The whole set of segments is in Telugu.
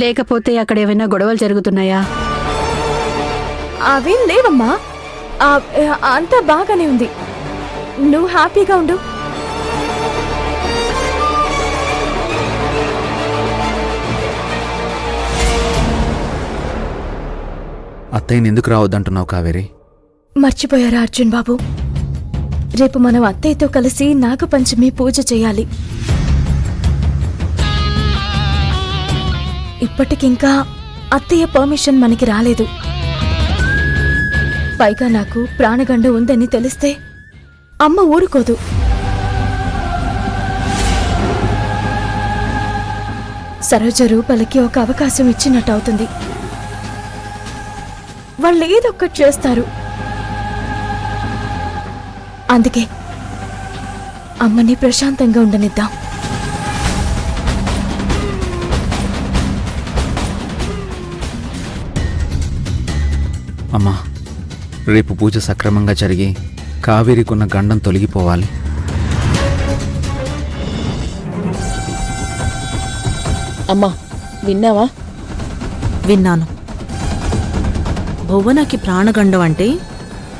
లేకపోతే అక్కడ ఏమైనా గొడవలు జరుగుతున్నాయా? అవేం లేవమ్మా. అంతా బాగానే ఉంది. నువ్వు హ్యాపీగా ఉండు. అత్తయ్యని ఎందుకు రావద్దంటున్నావు కావేరి? మర్చిపోయారా అర్జున్ బాబు? రేపు మనం అత్తయ్యతో కలిసి నాగపంచమి పూజ చేయాలి. ఇప్పటికింకా అత్తయ్య పర్మిషన్ మనకి రాలేదు. పైగా నాకు ప్రాణగండ ఉందని తెలిస్తే అమ్మ ఊరుకోదు. సరోజ రూపలకి ఒక అవకాశం ఇచ్చినట్టు అవుతుంది. వాళ్ళు ఏదొక్కటి చేస్తారు. అందుకే అమ్మని ప్రశాంతంగా ఉండనిద్దాం. అమ్మా, రేపు పూజ సక్రమంగా జరిగి కావేరికున్న గండం తొలగిపోవాలి. అమ్మా, విన్నావా? విన్నాను. భువనకి ప్రాణగండం అంటే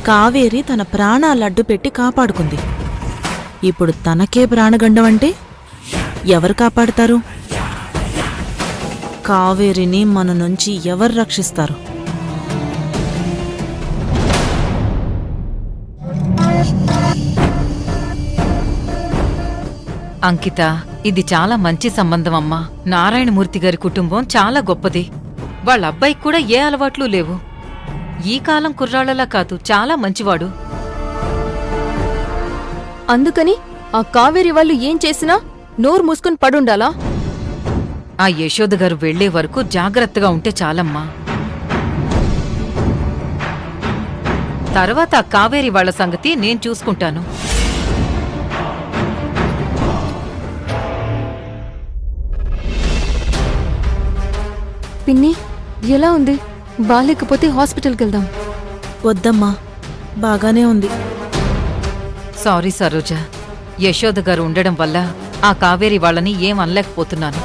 కావేరి తన ప్రాణాలడ్డు పెట్టి కాపాడుకుంది. ఇప్పుడు తనకే ప్రాణగండం అంటే ఎవరు కాపాడుతారు? కావేరిని మన నుంచి ఎవరు రక్షిస్తారు? అంకిత, ఇది చాలా మంచి సంబంధం అమ్మా. నారాయణమూర్తి గారి కుటుంబం చాలా గొప్పది. వాళ్ళ అబ్బాయికి కూడా ఏ అలవాట్లు లేవు. ఈ కాలం కుర్రాళ్లలా కాదు, చాలా మంచివాడు. అందుకని ఆ కావేరి వాళ్ళు ఏం చేసినా నోరు మూసుకుని పడుండాలా? ఆ యశోద గారు వెళ్లే వరకు జాగ్రత్తగా ఉంటే చాలమ్మా. తర్వాత ఆ కావేరి వాళ్ల సంగతి నేను చూసుకుంటాను. పిన్ని, ఎలా ఉంది? బాలేకపోతే హాస్పిటల్కి వెళ్దాం. వద్దమ్మా, బాగానే ఉంది. సారీ సరోజ, యశోద గారు ఉండడం వల్ల ఆ కావేరి వాళ్ళని ఏం అనలేకపోతున్నాను.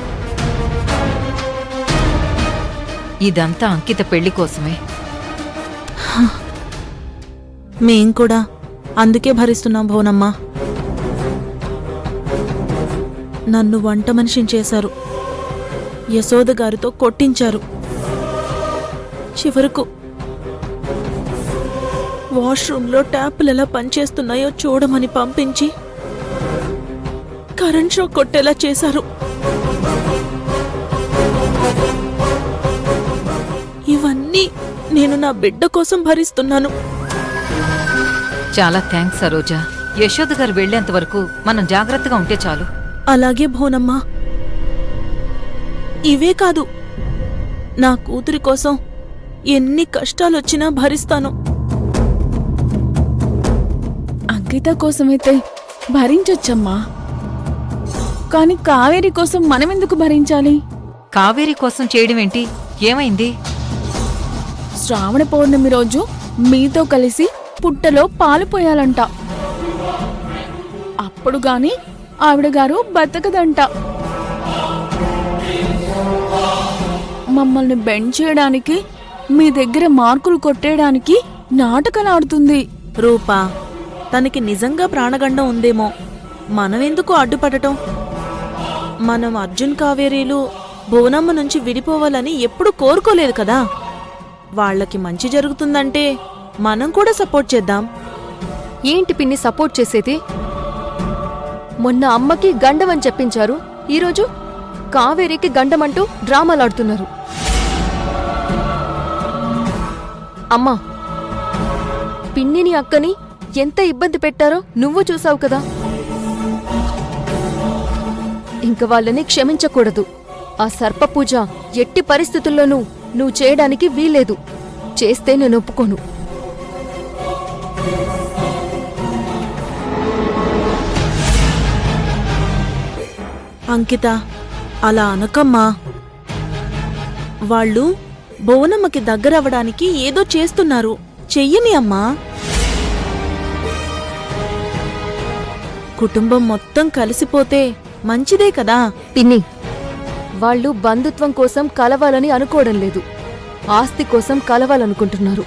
ఇదంతా అంకిత పెళ్లి కోసమే. మేం కూడా అందుకే భరిస్తున్నాం భువనమ్మా. నన్ను వంట మనిషిని చేశారు, యశోద గారితో కొట్టించారు. చివరకు వాష్రూంలో ట్యాపులు ఎలా పనిచేస్తున్నాయో చూడమని పంపించి కరెంట్ షాక్ కొట్టేలా చేశారు. ఇవన్నీ నేను నా బిడ్డ కోసం భరిస్తున్నాను. చాలా థ్యాంక్స్ సరోజ. యశోద గారు వెళ్లేంత వరకు మనం జాగ్రత్తగా ఉంటే చాలు. అలాగే భువనమ్మా. ఇవే కాదు, నా కూతురి కోసం ఎన్ని కష్టాలొచ్చినా భరిస్తాను. అంకిత కోసమైతే భరించొచ్చమ్మా, కానీ కావేరి కోసం మనమెందుకు భరించాలి? కావేరి కోసం చేయడమేంటి? ఏమైంది? శ్రావణ పౌర్ణమి రోజు మీతో కలిసి పుట్టలో పాలు పోయాలంట. అప్పుడు గాని ఆవిడ గారు బతకదంట. మమ్మల్ని బెండ్ చేయడానికి, మీ దగ్గర మార్కులు కొట్టేయడానికి నాటకాలాడుతుంది. రూపా, తనకి నిజంగా ప్రాణగండం ఉందేమో, మనమెందుకు అడ్డుపడటం? మనం అర్జున్ కావేరీలు భువనమ్మ నుంచి విడిపోవాలని ఎప్పుడూ కోరుకోలేదు కదా. వాళ్ళకి మంచి జరుగుతుందంటే మనం కూడా సపోర్ట్ చేద్దాం. ఏంటి పిన్ని సపోర్ట్ చేసేది? మొన్న అమ్మకి గండమని చెప్పించారు, ఈరోజు కావేరికి గండమంటూ డ్రామాలాడుతున్నారు. అమ్మా, పిన్నిని అక్కని ఎంత ఇబ్బంది పెట్టారో నువ్వు చూసావు కదా. ఇంక వాళ్ళని క్షమించకూడదు. ఆ సర్పపూజ ఎట్టి పరిస్థితుల్లోనూ నువ్వు చేయడానికి వీల్లేదు. చేస్తే నేను ఒప్పుకోను. అంకిత, అలా అనకమ్మా. వాళ్ళు భువనమ్మకి దగ్గరవడానికి ఏదో చేస్తున్నారు, చెయ్యని అమ్మా. కుటుంబం మొత్తం కలిసిపోతే మంచిదే కదా. పిన్ని, వాళ్ళు బంధుత్వం కోసం కలవాలని అనుకోవడం లేదు, ఆస్తి కోసం కలవాలనుకుంటున్నారు.